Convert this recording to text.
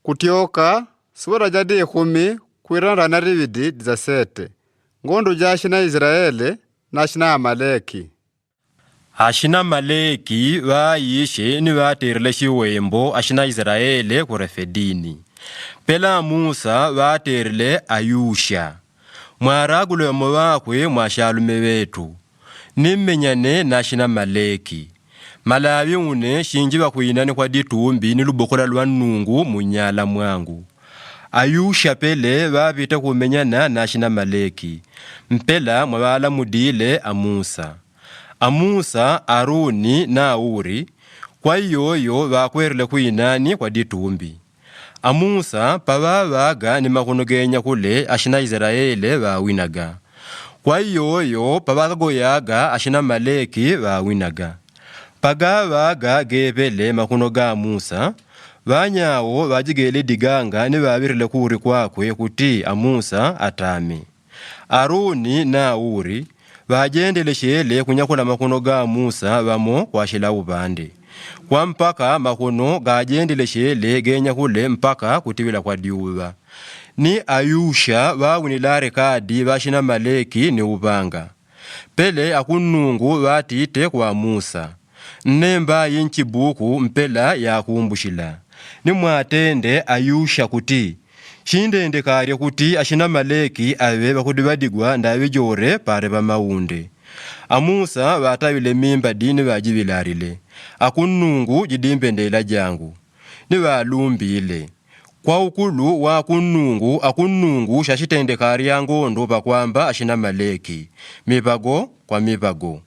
Kutioka sura jadi 10 kwirana na rividi 17 ngondu jashina Israeli na shina Amaleki. Ashina Amaleki vaayishe ni vaaterile xiwembo ashina Israeli kurefedini. Pela Musa vaaterile Ayusha. Mwaaragulomo vakwe mwashalume vetu. Nimmenyane na ashina Amaleki. Malawi une shinji vakuinani kwa ditumbi ni lubokola lwa nungu munyala mwangu. Ayusha pele vavite kumenyana na ashina Amaleki. Mpela mwabala mudile Amusa. Amusa, Aruni na Uri, kwa yoyo vakwerile kuinani kwa ditumbi. Amusa pavavaga ni makunogenya kule ashina Israeli vawinaga. Kwa yoyo pavagagoyaga ashina Amaleki vawinaga. Pagavaga gevele makunoga Amusa, vanyawo vajigele diganga ni vavirile kuri kwakwe kuti Amusa atame. Aruni na Uri, vajendele shele kunyakula makuno ga Musa vamo kwa shila upande. Kwa mpaka makuno gajendele shele genya kule mpaka kutibila kwa diuwa. Ni Ayusha vawinilare kadi vashina Amaleki ni upanga. Pele akunungu vatite kwa Musa. Nemba yinchibuku mpela ya kumbushila. Ni mwatende Ayusha kuti. Shindende karya kuti ashina Amaleki ave bakudibadigwa ndabijore pare bamaunde. Amusa vatawile mimba dini vajivilarile. Akunungu jidimbendela jangu. Ni valumbile. Kwa ukulu wa akunungu shashitende karya ngondo pakwamba ashina Amaleki. Mipago kwa mipago.